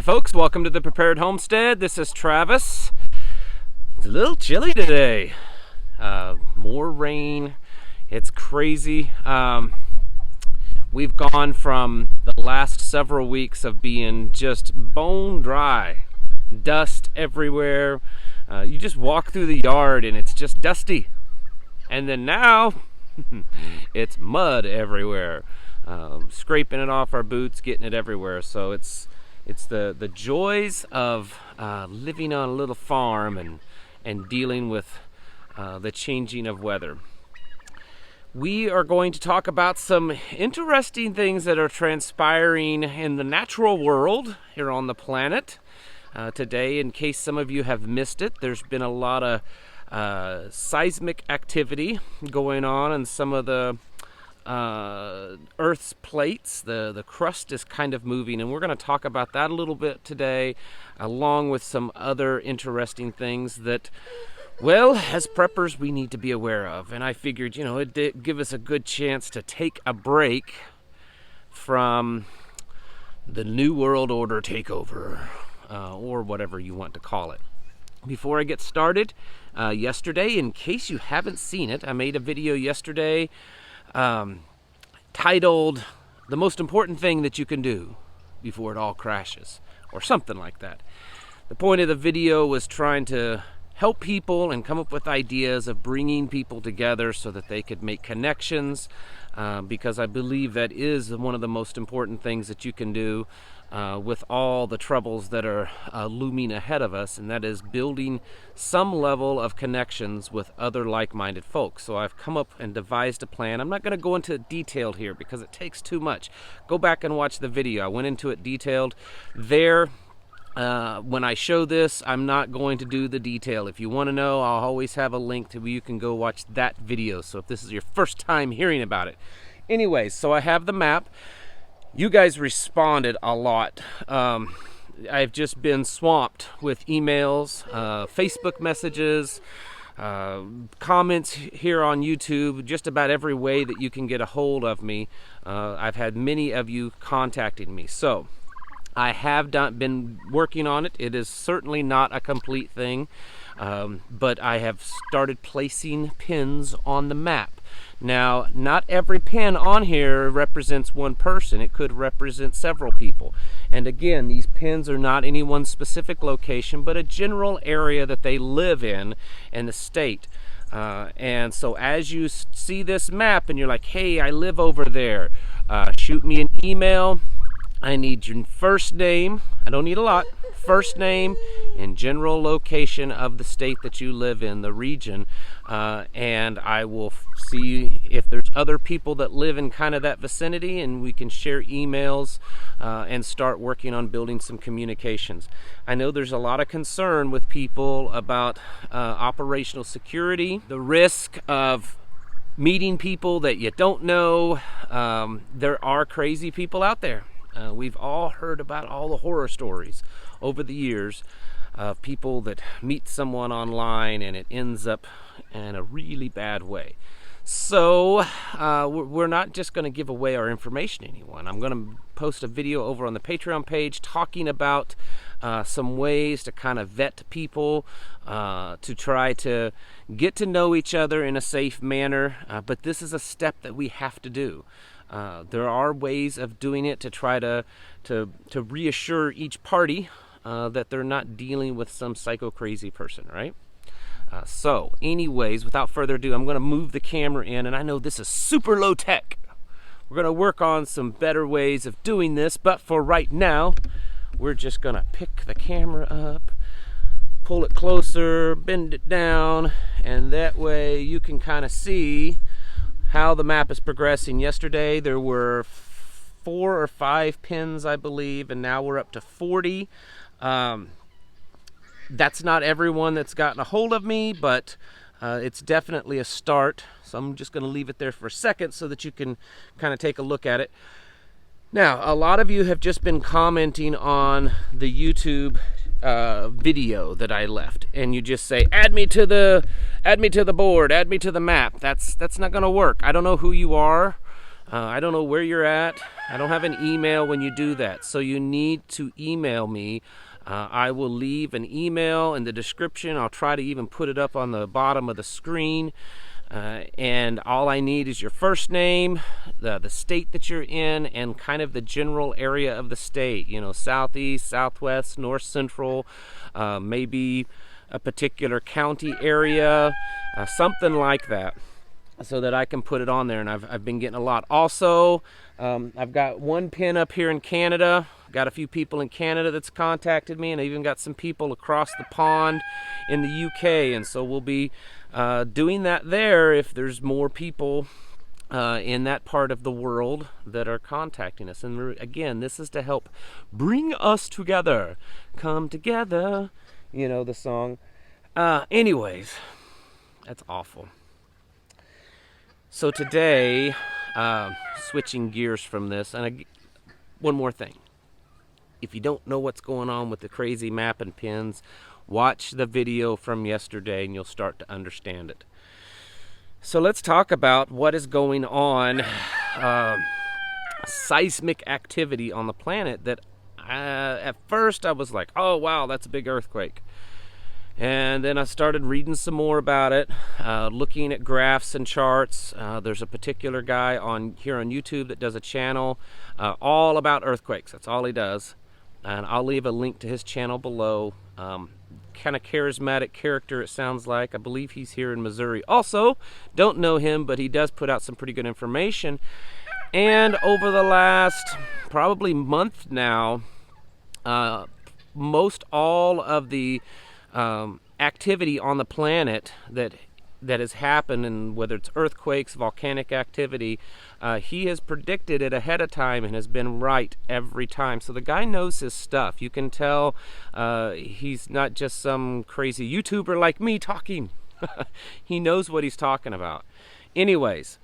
Hi folks, welcome to the Prepared Homestead. This is Travis. It's a little chilly today. More rain. It's crazy. We've gone from the last several weeks of being just bone dry. Dust everywhere. You just walk through the yard and it's just dusty. And then now, it's mud everywhere. Scraping it off our boots, getting it everywhere. So it's the joys of living on a little farm and dealing with the changing of weather. We are going to talk about some interesting things that are transpiring in the natural world here on the planet. Today, in case some of you have missed it, there's been a lot of seismic activity going on some of the Earth's plates. The crust is kind of moving, and we're going to talk about that a little bit today, along with some other interesting things that, well, as preppers, we need to be aware of. And I figured, it'd give us a good chance to take a break from the New World Order takeover, or whatever you want to call it. Before I get started, yesterday, in case you haven't seen it, I made a video yesterday titled "The Most Important Thing That You Can Do Before It All Crashes," or something like that. The point of the video was trying to help people and come up with ideas of bringing people together so that they could make connections, because I believe that is one of the most important things that you can do with all the troubles that are looming ahead of us, and that is building some level of connections with other like-minded folks. So I've come up and devised a plan. I'm not going to go into detail here because it takes too much. Go back and watch the video. I went into it detailed there. When I show this, I'm not going to do the detail. If you want to know, I'll always have a link to where you can go watch that video. So if this is your first time hearing about it. Anyways, so I have the map. You guys responded a lot. I've just been swamped with emails, Facebook messages, comments here on YouTube, just about every way that you can get a hold of me. I've had many of you contacting me. So I have been working on it. It is certainly not a complete thing, but I have started placing pins on the map. Now, not every pin on here represents one person. It could represent several people. And again, these pins are not any one specific location, but a general area that they live in the state. And so as you see this map and you're like, hey, I live over there, shoot me an email. I need your first name. I don't need a lot. First name and general location of the state that you live in, the region, and I will see if there's other people that live in kind of that vicinity, and we can share emails and start working on building some communications. I know there's a lot of concern with people about operational security, the risk of meeting people that you don't know. There are crazy people out there. We've all heard about all the horror stories over the years of people that meet someone online and it ends up in a really bad way. So we're not just going to give away our information to anyone. I'm going to post a video over on the Patreon page talking about some ways to kind of vet people, to try to get to know each other in a safe manner. But this is a step that we have to do. There are ways of doing it to try to reassure each party that they're not dealing with some psycho crazy person, right? So anyways, without further ado, I'm going to move the camera in, and I know this is super low tech. We're going to work on some better ways of doing this, but for right now, we're just going to pick the camera up, pull it closer, bend it down, and that way you can kind of see how the map is progressing. Yesterday there were 4 or 5 pins, I believe, and now we're up to 40. That's not everyone that's gotten a hold of me, but it's definitely a start. So I'm just going to leave it there for a second so that you can kind of take a look at it. Now, a lot of you have just been commenting on the YouTube video that I left, and you just say, add me to the board, add me to the map. That's not going to work. I don't know who you are. I don't know where you're at. I don't have an email when you do that, so you need to email me. I will leave an email in the description. I'll try to even put it up on the bottom of the screen. And all I need is your first name, the state that you're in, and kind of the general area of the state. You know, southeast, southwest, north central, maybe a particular county area, something like that, so that I can put it on there. And I've been getting a lot. Also, I've got one pin up here in Canada. Got a few people in Canada that's contacted me, and I even got some people across the pond in the UK. And so we'll be doing that there if there's more people in that part of the world that are contacting us. And again, this is to help bring us together. Come together, you know the song. Anyways, that's awful. So today, switching gears from this, and one more thing. If you don't know what's going on with the crazy map and pins, watch the video from yesterday and you'll start to understand it. So let's talk about what is going on, seismic activity on the planet that at first I was like, oh wow, that's a big earthquake. And then I started reading some more about it, looking at graphs and charts. There's a particular guy here on YouTube that does a channel all about earthquakes. That's all he does. And I'll leave a link to his channel below. Kind of charismatic character, it sounds like. I believe he's here in Missouri. Also, don't know him, but he does put out some pretty good information. And over the last probably month now, most all of the activity on the planet that has happened, and whether it's earthquakes, volcanic activity, he has predicted it ahead of time and has been right every time. So the guy knows his stuff. You can tell he's not just some crazy YouTuber like me talking. He knows what he's talking about. Anyways,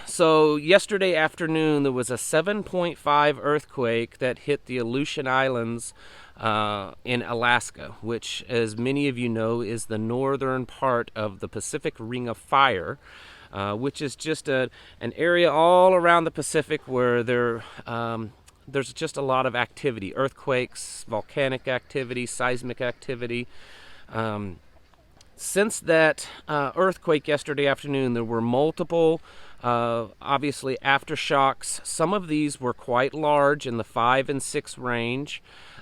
so yesterday afternoon there was a 7.5 earthquake that hit the Aleutian Islands in Alaska, which, as many of you know, is the northern part of the Pacific Ring of Fire, which is just an area all around the Pacific where there's just a lot of activity, earthquakes, volcanic activity, seismic activity. Since that earthquake yesterday afternoon, there were multiple, obviously, aftershocks. Some of these were quite large, in the 5 and 6 range.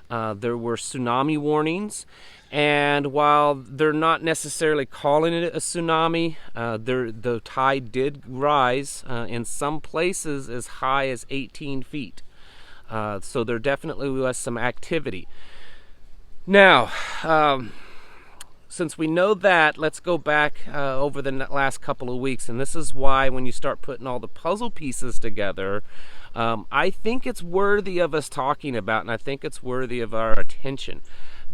There were tsunami warnings, and while they're not necessarily calling it a tsunami, the tide did rise in some places as high as 18 feet. So there definitely was some activity. Now, since we know that, let's go back over the last couple of weeks, and this is why when you start putting all the puzzle pieces together, I think it's worthy of us talking about, and I think it's worthy of our attention.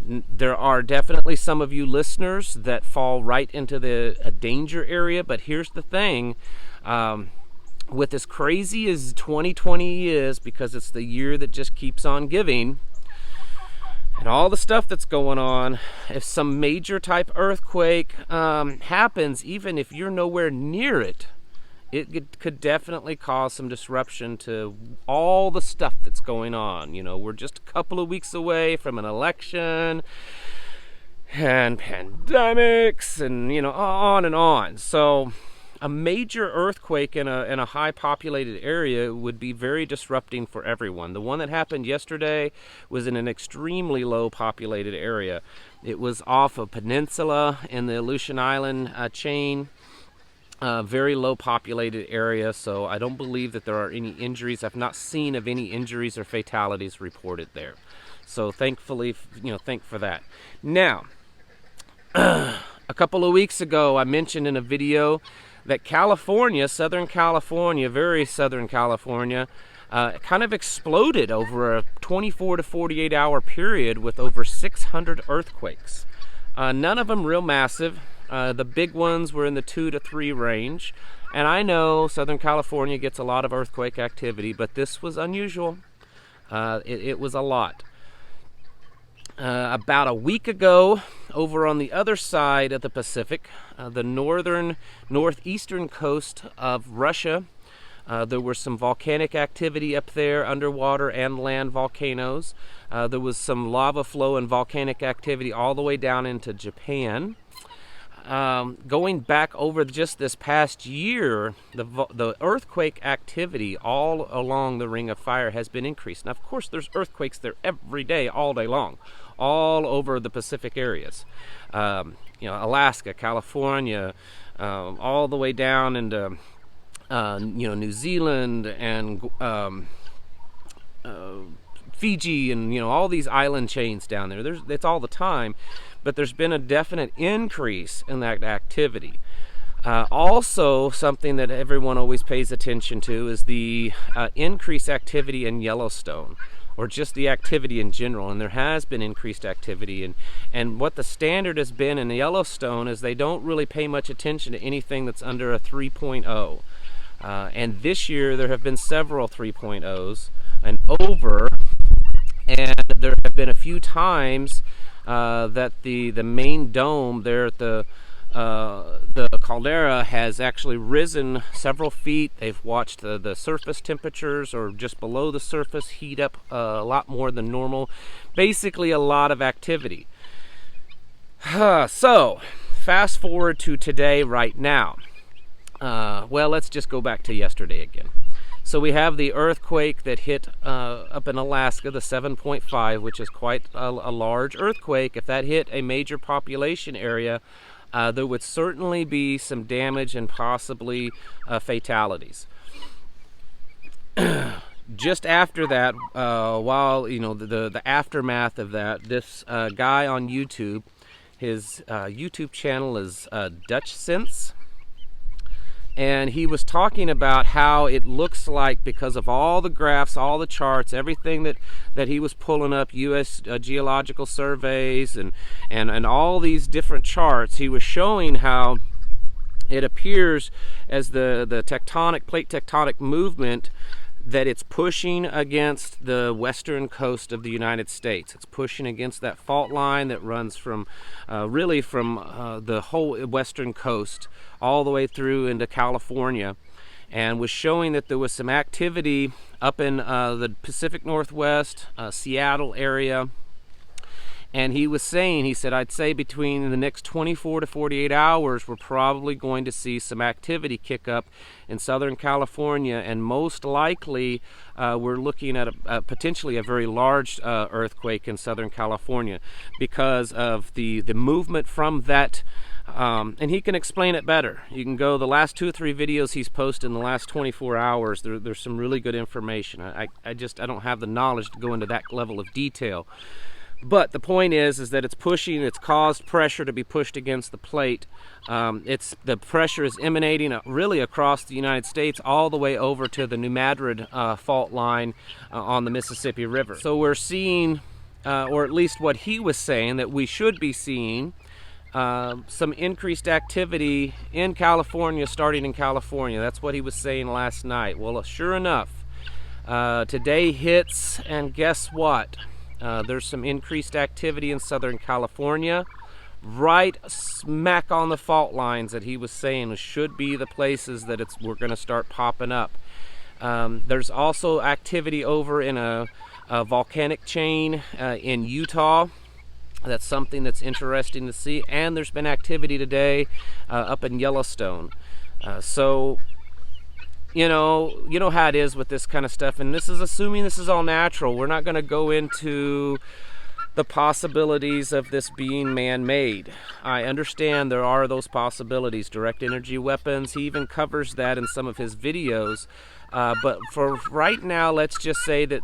There are definitely some of you listeners that fall right into the danger area, but here's the thing. With as crazy as 2020 is, because it's the year that just keeps on giving, and all the stuff that's going on, if some major type earthquake happens, even if you're nowhere near it, it could definitely cause some disruption to all the stuff that's going on. You know, we're just a couple of weeks away from an election and pandemics and, you know, on and on. So a major earthquake in a high populated area would be very disrupting for everyone. The one that happened yesterday was in an extremely low populated area. It was off a peninsula in the Aleutian Island chain. Very low populated area, so I don't believe that there are any injuries. I've not seen of any injuries or fatalities reported there. So thankfully, you know, thank for that. Now, a couple of weeks ago, I mentioned in a video that California, Southern California, very Southern California, kind of exploded over a 24 to 48 hour period with over 600 earthquakes. None of them real massive. The big ones were in the 2 to 3 range. And I know Southern California gets a lot of earthquake activity, but this was unusual. It was a lot. About a week ago, over on the other side of the Pacific, the northeastern coast of Russia, There was some volcanic activity up there, underwater and land volcanoes. There was some lava flow and volcanic activity all the way down into Japan. Going back over just this past year, the earthquake activity all along the Ring of Fire has been increased. Now, of course, there's earthquakes there every day, all day long, all over the Pacific areas. Alaska, California, all the way down into New Zealand and Fiji, and all these island chains down there. It's all the time, but there's been a definite increase in that activity. Also, something that everyone always pays attention to is the increased activity in Yellowstone, or just the activity in general. And there has been increased activity, and what the standard has been in Yellowstone is they don't really pay much attention to anything that's under a 3.0. And this year there have been several 3.0s and over, and there have been a few times that the main dome there at the caldera has actually risen several feet. They've watched the surface temperatures, or just below the surface, heat up a lot more than normal. Basically a lot of activity. So fast forward to today right now. Well, let's just go back to yesterday again. So we have the earthquake that hit up in Alaska, the 7.5, which is quite a large earthquake. If that hit a major population area, there would certainly be some damage and possibly fatalities. Just after that, while the aftermath of that, this guy on YouTube, his YouTube channel is Dutch Sense. And he was talking about how it looks like, because of all the graphs, all the charts, everything that he was pulling up, U.S. geological surveys and all these different charts, he was showing how it appears as the plate tectonic movement, that it's pushing against the western coast of the United States. It's pushing against that fault line that runs from the whole western coast all the way through into California, and was showing that there was some activity up in the Pacific Northwest, Seattle area. And he said, I'd say between the next 24 to 48 hours, we're probably going to see some activity kick up in Southern California, and most likely we're looking at potentially a very large earthquake in Southern California because of the movement from that. And he can explain it better. You can go the last 2 or 3 videos he's posted in the last 24 hours. There's some really good information. I don't have the knowledge to go into that level of detail. But the point is that it's caused pressure to be pushed against the plate. The pressure is emanating really across the United States, all the way over to the New Madrid fault line on the Mississippi River. So we're seeing, or at least what he was saying, that we should be seeing some increased activity in California, starting in California. That's what he was saying last night. Well, sure enough, today hits, and guess what? There's some increased activity in Southern California, right smack on the fault lines that he was saying should be the places that we're going to start popping up. There's also activity over in a volcanic chain in Utah. That's something that's interesting to see. And there's been activity today up in Yellowstone. So you know how it is with this kind of stuff, and this is assuming this is all natural. We're not going to go into the possibilities of this being man-made. I understand there are those possibilities, direct energy weapons. He even covers that in some of his videos. But for right now, let's just say that,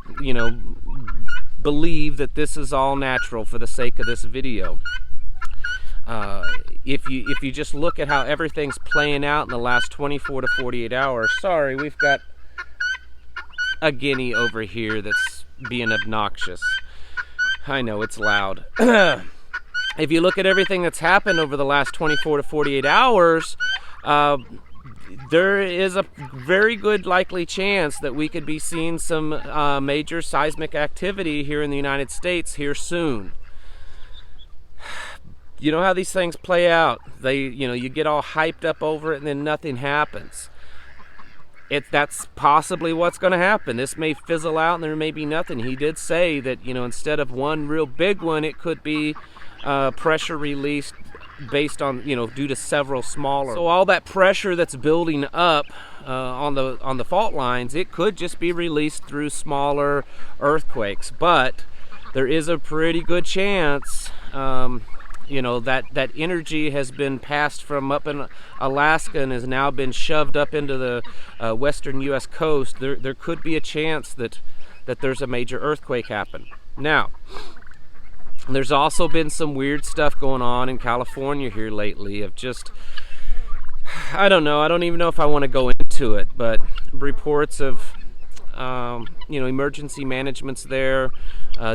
believe that this is all natural for the sake of this video. If you just look at how everything's playing out in the last 24 to 48 hours, sorry, we've got a guinea over here that's being obnoxious. I know it's loud. If you look at everything that's happened over the last 24 to 48 hours, there is a very good likely chance that we could be seeing some major seismic activity here in the United States here soon. You know how these things play out. You get all hyped up over it and then nothing happens. that's possibly what's going to happen. This may fizzle out and there may be nothing. He did say that, you know, instead of one real big one, it could be pressure released based on, you know, due to several smaller. So all that pressure that's building up on the fault lines, it could just be released through smaller earthquakes. But there is a pretty good chance, you know, that energy has been passed from up in Alaska and has now been shoved up into the western U.S. coast. There could be a chance that there's a major earthquake happen. Now, there's also been some weird stuff going on in California here lately of just, I don't know, I don't even know if I want to go into it, but reports of, you know, emergency management's there,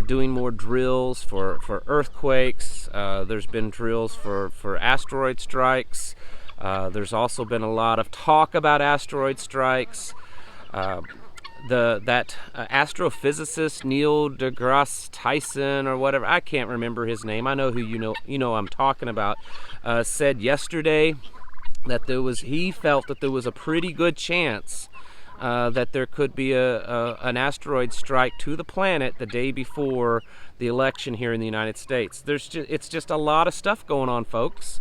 doing more drills for earthquakes. There's been drills for asteroid strikes. There's also been a lot of talk about asteroid strikes. That astrophysicist Neil deGrasse Tyson or whatever, I can't remember his name. I know who you know I'm talking about. Said yesterday that he felt that there was a pretty good chance that there could be an asteroid strike to the planet the day before the election here in the United States. It's just a lot of stuff going on, folks.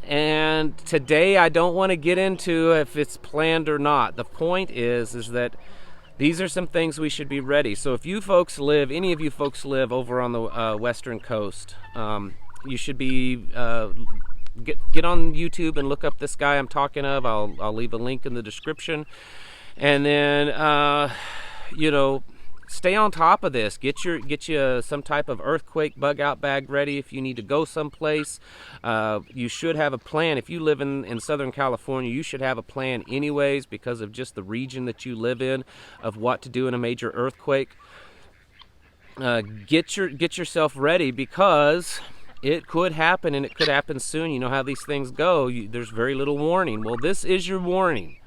And today I don't want to get into if it's planned or not. The point is that these are some things we should be ready. So if any of you folks live over on the western coast, you should be get on YouTube and look up this guy I'm talking of. I'll leave a link in the description. And then you know, stay on top of this. Get you some type of earthquake bug out bag ready if you need to go someplace. You should have a plan. If you live in Southern California, you should have a plan anyways because of just the region that you live in of what to do in a major earthquake. Get yourself ready because it could happen, and it could happen soon. You know how these things go. There's very little warning. Well, this is your warning.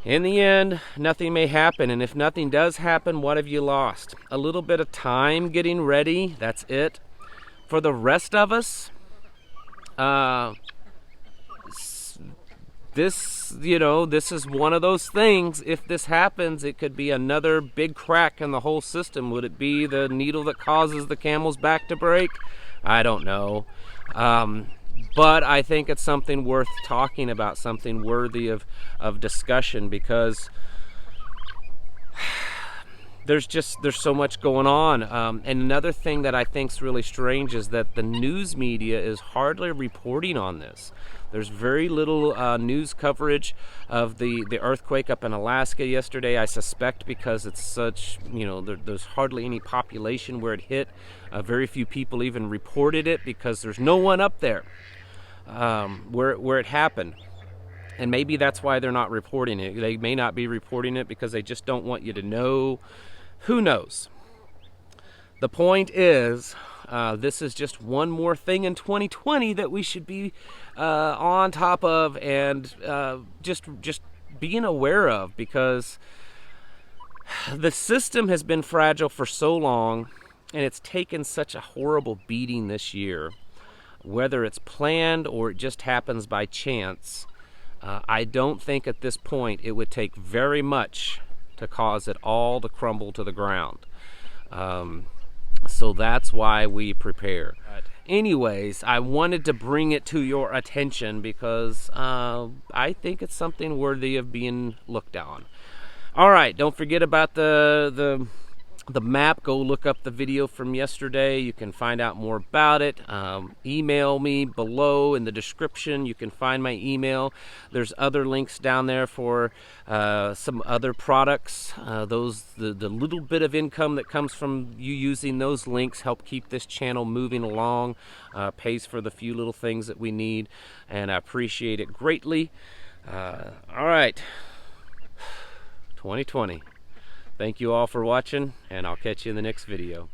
In the end, nothing may happen, and if nothing does happen, what have you lost? A little bit of time getting ready, that's it. For the rest of us, this is one of those things. If this happens, it could be another big crack in the whole system. Would it be the needle that causes the camel's back to break? I don't know. But I think it's something worth talking about, something worthy of discussion, because there's so much going on. And another thing that I think is really strange is that the news media is hardly reporting on this. There's very little news coverage of the earthquake up in Alaska yesterday. I suspect because it's such, you know, there's hardly any population where it hit. Very few people even reported it because there's no one up there where it happened. And maybe that's why they're not reporting it. They may not be reporting it because they just don't want you to know. Who knows? The point is, this is just one more thing in 2020 that we should be on top of and just being aware of, because the system has been fragile for so long, and it's taken such a horrible beating this year. Whether it's planned or it just happens by chance, I don't think at this point it would take very much to cause it all to crumble to the ground. So that's why we prepare. Anyways, I wanted to bring it to your attention because I think it's something worthy of being looked on. All right, don't forget about the map. Go look up the video from yesterday. You can find out more about it. Email me below in the description. You can find my email. There's other links down there for some other products. The little bit of income that comes from you using those links help keep this channel moving along, pays for the few little things that we need, and I appreciate it greatly. All right, 2020. Thank you all for watching, and I'll catch you in the next video.